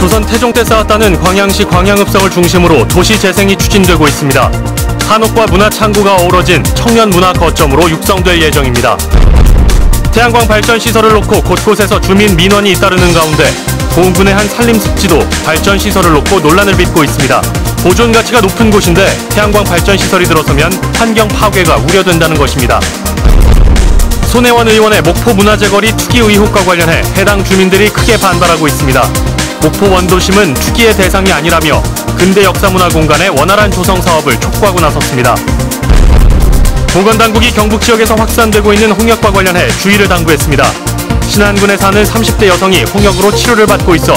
조선 태종 때 쌓았다는 광양시 광양읍성을 중심으로 도시 재생이 추진되고 있습니다. 한옥과 문화창구가 어우러진 청년 문화 거점으로 육성될 예정입니다. 태양광 발전 시설을 놓고 곳곳에서 주민 민원이 잇따르는 가운데 고흥군의 한 산림습지도 발전 시설을 놓고 논란을 빚고 있습니다. 보존 가치가 높은 곳인데 태양광 발전 시설이 들어서면 환경 파괴가 우려된다는 것입니다. 손혜원 의원의 목포 문화재거리 투기 의혹과 관련해 해당 주민들이 크게 반발하고 있습니다. 목포 원도심은 투기의 대상이 아니라며 근대 역사문화 공간의 원활한 조성 사업을 촉구하고 나섰습니다. 보건당국이 경북 지역에서 확산되고 있는 홍역과 관련해 주의를 당부했습니다. 신안군에 사는 30대 여성이 홍역으로 치료를 받고 있어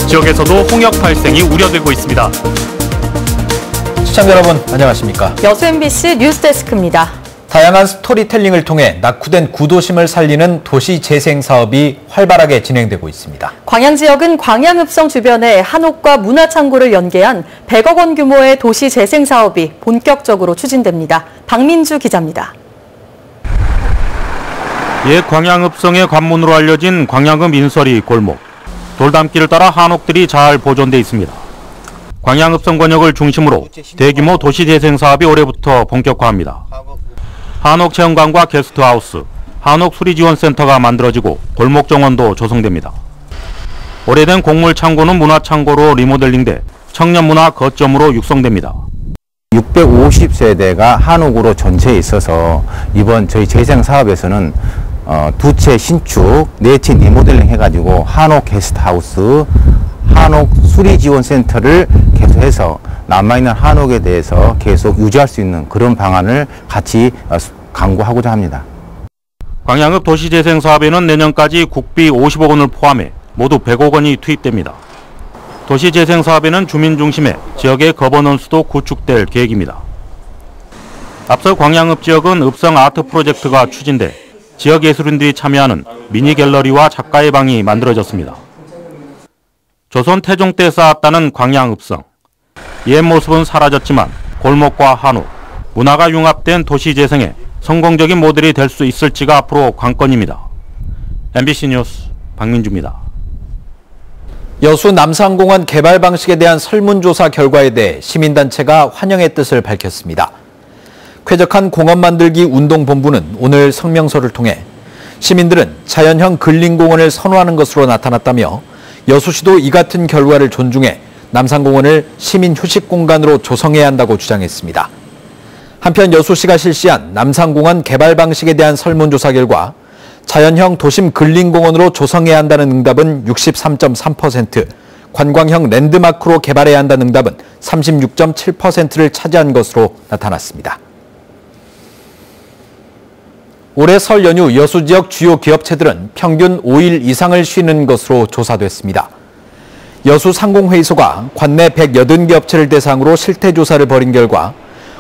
지역에서도 홍역 발생이 우려되고 있습니다. 시청자 여러분 안녕하십니까? 여수 MBC 뉴스데스크입니다. 다양한 스토리텔링을 통해 낙후된 구도심을 살리는 도시 재생 사업이 활발하게 진행되고 있습니다. 광양 지역은 광양읍성 주변에 한옥과 문화창고를 연계한 100억 원 규모의 도시 재생 사업이 본격적으로 추진됩니다. 박민주 기자입니다. 옛 광양읍성의 관문으로 알려진 광양읍 인설이 골목. 돌담길을 따라 한옥들이 잘 보존돼 있습니다. 광양읍성 권역을 중심으로 대규모 도시 재생 사업이 올해부터 본격화합니다. 한옥 체험관과 게스트하우스, 한옥 수리지원센터가 만들어지고 골목 정원도 조성됩니다. 오래된 곡물 창고는 문화창고로 리모델링돼 청년 문화 거점으로 육성됩니다. 650세대가 한옥으로 전체에 있어서 이번 저희 재생 사업에서는 2채 신축, 4채 리모델링 해가지고 한옥 게스트하우스, 한옥 수리지원센터를 계속해서 남아있는 한옥에 대해서 계속 유지할 수 있는 그런 방안을 같이 강구하고자 합니다. 광양읍 도시재생 사업에는 내년까지 국비 50억 원을 포함해 모두 100억 원이 투입됩니다. 도시재생 사업에는 주민 중심의 지역의 거버넌스도 구축될 계획입니다. 앞서 광양읍 지역은 읍성 아트 프로젝트가 추진돼 지역 예술인들이 참여하는 미니 갤러리와 작가의 방이 만들어졌습니다. 조선 태종 때 쌓았다는 광양읍성. 옛 모습은 사라졌지만 골목과 한옥, 문화가 융합된 도시 재생에 성공적인 모델이 될 수 있을지가 앞으로 관건입니다. MBC 뉴스 박민주입니다. 여수 남산공원 개발 방식에 대한 설문조사 결과에 대해 시민단체가 환영의 뜻을 밝혔습니다. 쾌적한 공원 만들기 운동본부는 오늘 성명서를 통해 시민들은 자연형 근린공원을 선호하는 것으로 나타났다며 여수시도 이 같은 결과를 존중해 남산공원을 시민 휴식 공간으로 조성해야 한다고 주장했습니다. 한편 여수시가 실시한 남산공원 개발 방식에 대한 설문조사 결과 자연형 도심 근린공원으로 조성해야 한다는 응답은 63.3%, 관광형 랜드마크로 개발해야 한다는 응답은 36.7%를 차지한 것으로 나타났습니다. 올해 설 연휴 여수 지역 주요 기업체들은 평균 5일 이상을 쉬는 것으로 조사됐습니다. 여수 상공회의소가 관내 180개 업체를 대상으로 실태조사를 벌인 결과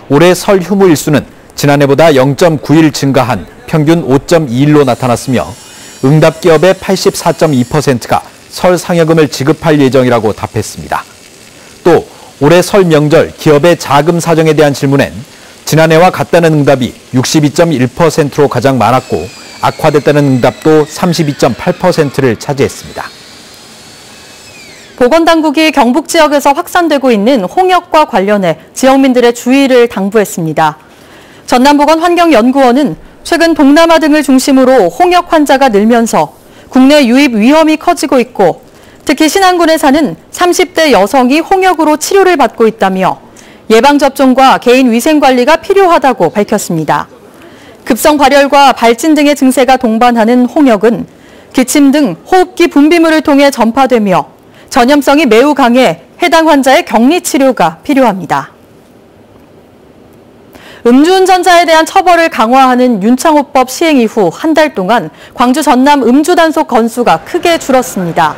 올해 설 휴무 일수는 지난해보다 0.9일 증가한 평균 5.2일로 나타났으며 응답 기업의 84.2%가 설 상여금을 지급할 예정이라고 답했습니다. 또 올해 설 명절 기업의 자금 사정에 대한 질문엔 지난해와 같다는 응답이 62.1%로 가장 많았고 악화됐다는 응답도 32.8%를 차지했습니다. 보건당국이 경북 지역에서 확산되고 있는 홍역과 관련해 지역민들의 주의를 당부했습니다. 전남보건환경연구원은 최근 동남아 등을 중심으로 홍역 환자가 늘면서 국내 유입 위험이 커지고 있고 특히 신안군에 사는 30대 여성이 홍역으로 치료를 받고 있다며 예방접종과 개인위생관리가 필요하다고 밝혔습니다. 급성 발열과 발진 등의 증세가 동반하는 홍역은 기침 등 호흡기 분비물을 통해 전파되며 전염성이 매우 강해 해당 환자의 격리 치료가 필요합니다. 음주운전자에 대한 처벌을 강화하는 윤창호법 시행 이후 한 달 동안 광주 전남 음주단속 건수가 크게 줄었습니다.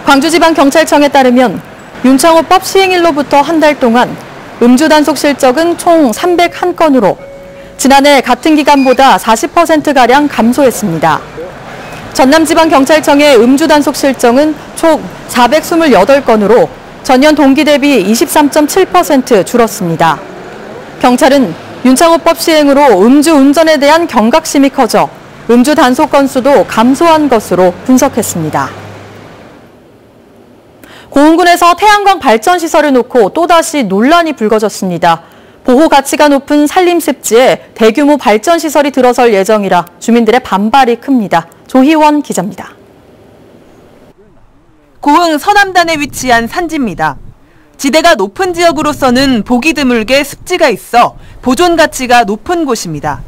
광주지방경찰청에 따르면 윤창호법 시행일로부터 한 달 동안 음주단속 실적은 총 301건으로 지난해 같은 기간보다 40%가량 감소했습니다. 전남지방경찰청의 음주단속 실정은 총 428건으로 전년 동기 대비 23.7% 줄었습니다. 경찰은 윤창호법 시행으로 음주운전에 대한 경각심이 커져 음주 단속 건수도 감소한 것으로 분석했습니다. 고흥군에서 태양광 발전 시설을 놓고 또다시 논란이 불거졌습니다. 보호 가치가 높은 산림습지에 대규모 발전 시설이 들어설 예정이라 주민들의 반발이 큽니다. 조희원 기자입니다. 고흥 서남단에 위치한 산지입니다. 지대가 높은 지역으로서는 보기 드물게 습지가 있어 보존 가치가 높은 곳입니다.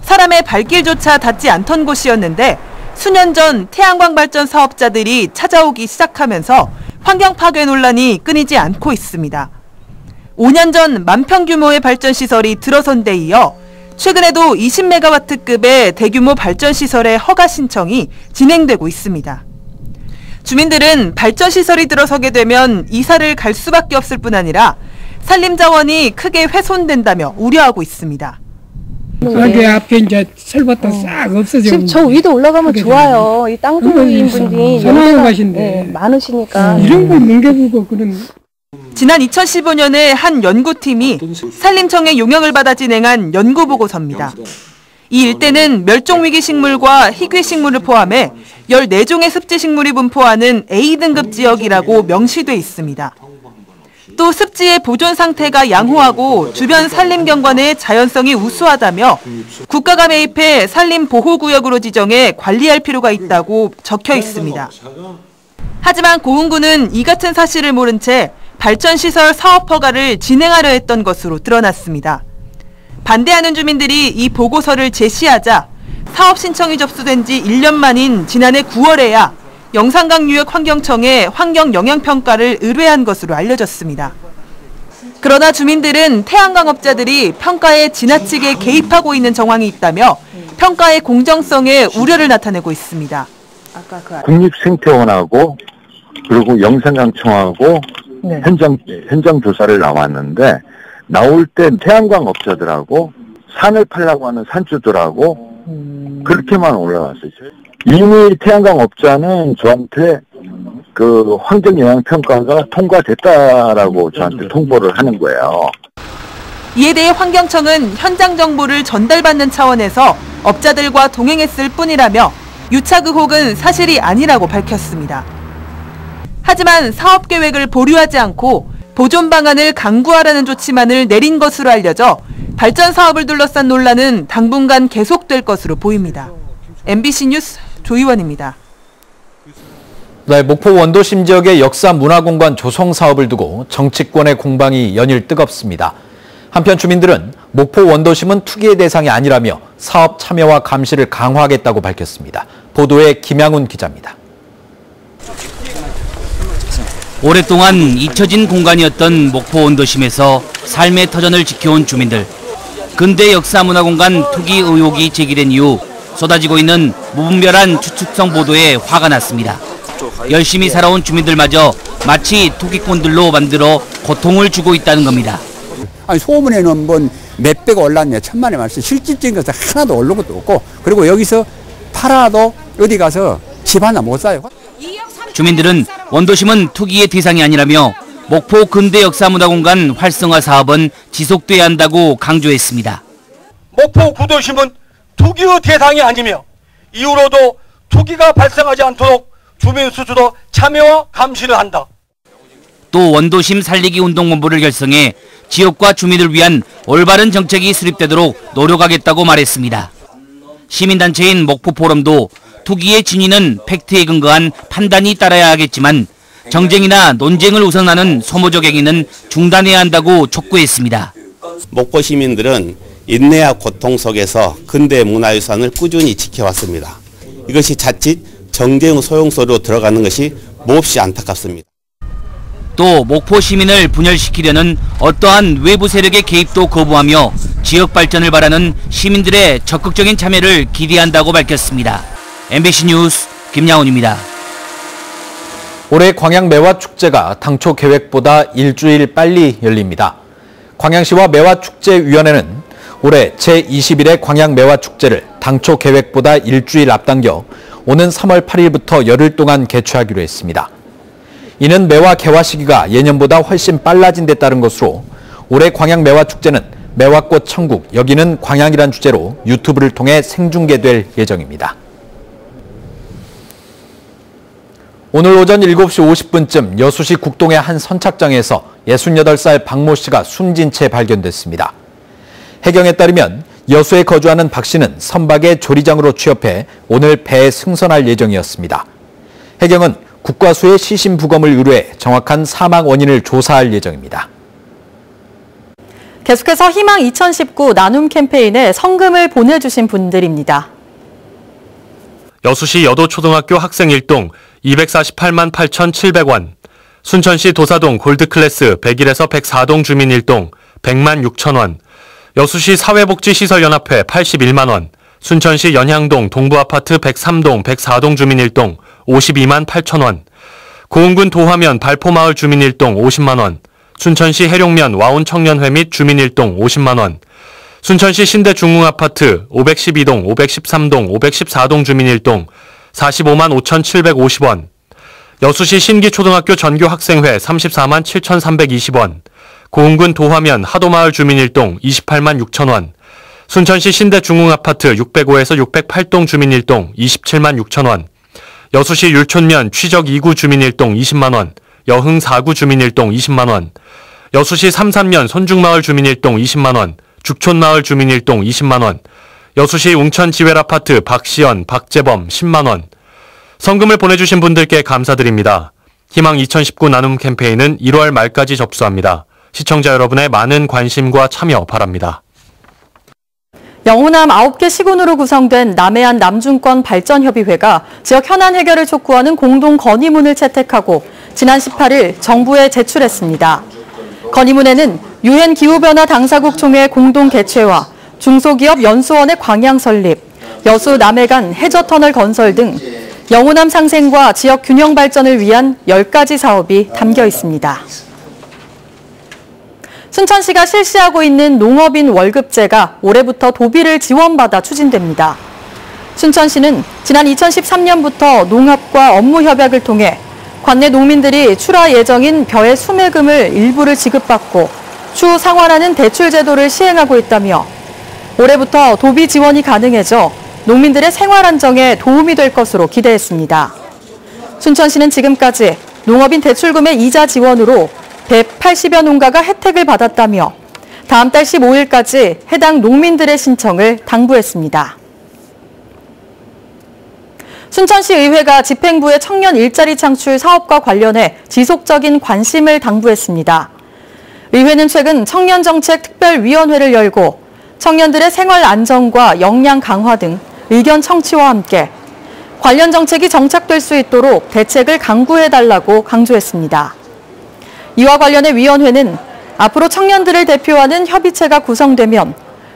사람의 발길조차 닿지 않던 곳이었는데 수년 전 태양광 발전 사업자들이 찾아오기 시작하면서 환경 파괴 논란이 끊이지 않고 있습니다. 5년 전 만평 규모의 발전 시설이 들어선 데 이어 최근에도 20메가와트급의 대규모 발전 시설의 허가 신청이 진행되고 있습니다. 주민들은 발전 시설이 들어서게 되면 이사를 갈 수밖에 없을 뿐 아니라 산림 자원이 크게 훼손된다며 우려하고 있습니다. 여기 앞에 이제 설부터 싹 없어져. 지금 저 위도 올라가면 좋아요. 이 땅주인 분들이 선화가신데 많으시니까. 이런 거 뭉개보고 그런. 지난 2015년에 한 연구팀이 산림청의 용역을 받아 진행한 연구보고서입니다. 이 일대는 멸종위기 식물과 희귀 식물을 포함해 14종의 습지 식물이 분포하는 A등급 지역이라고 명시돼 있습니다. 또 습지의 보존 상태가 양호하고 주변 산림 경관의 자연성이 우수하다며 국가가 매입해 산림 보호구역으로 지정해 관리할 필요가 있다고 적혀 있습니다. 하지만 고흥군은 이 같은 사실을 모른 채 발전시설 사업 허가를 진행하려 했던 것으로 드러났습니다. 반대하는 주민들이 이 보고서를 제시하자 사업 신청이 접수된 지 1년 만인 지난해 9월에야 영산강유역 환경청에 환경영향평가를 의뢰한 것으로 알려졌습니다. 그러나 주민들은 태양광업자들이 평가에 지나치게 개입하고 있는 정황이 있다며 평가의 공정성에 우려를 나타내고 있습니다. 국립생태원하고 그리고 영산강청하고 네. 현장 조사를 나왔는데 나올 때 태양광업자들하고 산을 팔라고 하는 산주들하고 그렇게만 올라왔어요. 이미 태양광업자는 저한테 그 환경영향평가가 통과됐다라고 저한테 통보를 하는 거예요. 이에 대해 환경청은 현장 정보를 전달받는 차원에서 업자들과 동행했을 뿐이라며 유착 의혹은 사실이 아니라고 밝혔습니다. 하지만 사업 계획을 보류하지 않고 보존 방안을 강구하라는 조치만을 내린 것으로 알려져 발전 사업을 둘러싼 논란은 당분간 계속될 것으로 보입니다. MBC 뉴스 조희원입니다. 네, 목포 원도심 지역의 역사 문화공간 조성 사업을 두고 정치권의 공방이 연일 뜨겁습니다. 한편 주민들은 목포 원도심은 투기의 대상이 아니라며 사업 참여와 감시를 강화하겠다고 밝혔습니다. 보도에 김양훈 기자입니다. 오랫동안 잊혀진 공간이었던 목포 원도심에서 삶의 터전을 지켜온 주민들. 근대 역사문화공간 투기 의혹이 제기된 이후 쏟아지고 있는 무분별한 추측성 보도에 화가 났습니다. 열심히 살아온 주민들마저 마치 투기꾼들로 만들어 고통을 주고 있다는 겁니다. 아니 소문에는 뭐 몇배가 올랐냐 천만의 말씀 실질적인 것은 하나도 오른 것도 없고 그리고 여기서 팔아도 어디 가서 집 하나 못 사요. 주민들은 원도심은 투기의 대상이 아니라며 목포 근대역사문화공간 활성화 사업은 지속돼야 한다고 강조했습니다. 목포 구도심은 투기의 대상이 아니며 이후로도 투기가 발생하지 않도록 주민 스스로 참여와 감시를 한다. 또 원도심 살리기 운동본부를 결성해 지역과 주민을 위한 올바른 정책이 수립되도록 노력하겠다고 말했습니다. 시민단체인 목포포럼도 투기의 진위는 팩트에 근거한 판단이 따라야 하겠지만 정쟁이나 논쟁을 우선하는 소모적 행위는 중단해야 한다고 촉구했습니다. 목포 시민들은 인내와 고통 속에서 근대 문화유산을 꾸준히 지켜왔습니다. 이것이 자칫 정쟁 소용소리로 들어가는 것이 몹시 안타깝습니다. 또 목포 시민을 분열시키려는 어떠한 외부 세력의 개입도 거부하며 지역 발전을 바라는 시민들의 적극적인 참여를 기대한다고 밝혔습니다. MBC 뉴스 김양훈입니다. 올해 광양 매화축제가 당초 계획보다 일주일 빨리 열립니다. 광양시와 매화축제위원회는 올해 제21회 광양 매화축제를 당초 계획보다 일주일 앞당겨 오는 3월 8일부터 열흘 동안 개최하기로 했습니다. 이는 매화 개화 시기가 예년보다 훨씬 빨라진 데 따른 것으로 올해 광양 매화축제는 매화꽃 천국 여기는 광양이란 주제로 유튜브를 통해 생중계될 예정입니다. 오늘 오전 7시 50분쯤 여수시 국동의 한 선착장에서 68살 박모 씨가 숨진 채 발견됐습니다. 해경에 따르면 여수에 거주하는 박 씨는 선박의 조리장으로 취업해 오늘 배에 승선할 예정이었습니다. 해경은 국과수에 시신 부검을 의뢰해 정확한 사망 원인을 조사할 예정입니다. 계속해서 희망 2019 나눔 캠페인에 성금을 보내주신 분들입니다. 여수시 여도초등학교 학생 1동 248만 8,700원, 순천시 도사동 골드클래스 101에서 104동 주민 1동 100만 6천원, 여수시 사회복지시설연합회 81만원, 순천시 연향동 동부아파트 103동 104동 주민 1동 52만 8천원, 고흥군 도화면 발포마을 주민 1동 50만원, 순천시 해룡면 와온청년회 및 주민 1동 50만원, 순천시 신대중흥아파트 512동, 513동, 514동 주민 1동 45만 5,750원, 여수시 신기초등학교 전교학생회 34만 7,320원, 고흥군 도화면 하도마을 주민 1동 28만 6천원, 순천시 신대중흥아파트 605에서 608동 주민 1동 27만 6천원, 여수시 율촌면 취적 2구 주민 1동 20만원, 여흥 4구 주민 1동 20만원, 여수시 삼산면 손중마을 주민 1동 20만원, 죽촌마을 주민 1동 20만원, 여수시 웅천지웰아파트 박시연, 박재범 10만원. 성금을 보내주신 분들께 감사드립니다. 희망 2019 나눔 캠페인은 1월 말까지 접수합니다. 시청자 여러분의 많은 관심과 참여 바랍니다. 영호남 9개 시군으로 구성된 남해안 남중권 발전협의회가 지역 현안 해결을 촉구하는 공동 건의문을 채택하고 지난 18일 정부에 제출했습니다. 건의문에는 유엔 기후변화 당사국 총회 공동 개최와 중소기업 연수원의 광양 설립, 여수 남해간 해저터널 건설 등 영호남 상생과 지역 균형 발전을 위한 10가지 사업이 담겨 있습니다. 순천시가 실시하고 있는 농업인 월급제가 올해부터 도비를 지원받아 추진됩니다. 순천시는 지난 2013년부터 농협과 업무 협약을 통해 관내 농민들이 출하 예정인 벼의 수매금을 일부를 지급받고 추후 상환하는 대출 제도를 시행하고 있다며 올해부터 도비 지원이 가능해져 농민들의 생활 안정에 도움이 될 것으로 기대했습니다. 순천시는 지금까지 농업인 대출금의 이자 지원으로 180여 농가가 혜택을 받았다며 다음 달 15일까지 해당 농민들의 신청을 당부했습니다. 순천시 의회가 집행부의 청년 일자리 창출 사업과 관련해 지속적인 관심을 당부했습니다. 의회는 최근 청년정책특별위원회를 열고 청년들의 생활 안정과 역량 강화 등 의견 청취와 함께 관련 정책이 정착될 수 있도록 대책을 강구해달라고 강조했습니다. 이와 관련해 위원회는 앞으로 청년들을 대표하는 협의체가 구성되면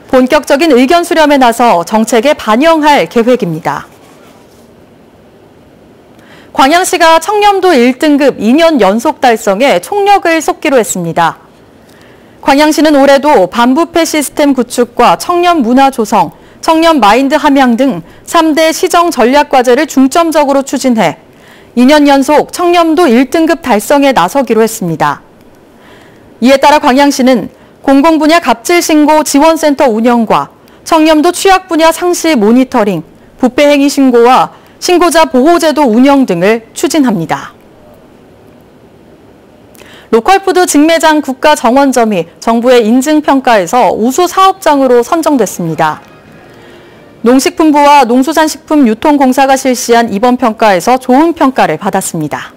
본격적인 의견 수렴에 나서 정책에 반영할 계획입니다. 광양시가 청렴도 1등급 2년 연속 달성에 총력을 쏟기로 했습니다. 광양시는 올해도 반부패 시스템 구축과 청년 문화 조성, 청년 마인드 함양 등 3대 시정 전략 과제를 중점적으로 추진해 2년 연속 청렴도 1등급 달성에 나서기로 했습니다. 이에 따라 광양시는 공공분야 갑질신고 지원센터 운영과 청렴도 취약 분야 상시 모니터링, 부패행위 신고와 신고자 보호제도 운영 등을 추진합니다. 로컬푸드 직매장 국가정원점이 정부의 인증평가에서 우수 사업장으로 선정됐습니다. 농식품부와 농수산식품유통공사가 실시한 이번 평가에서 좋은 평가를 받았습니다.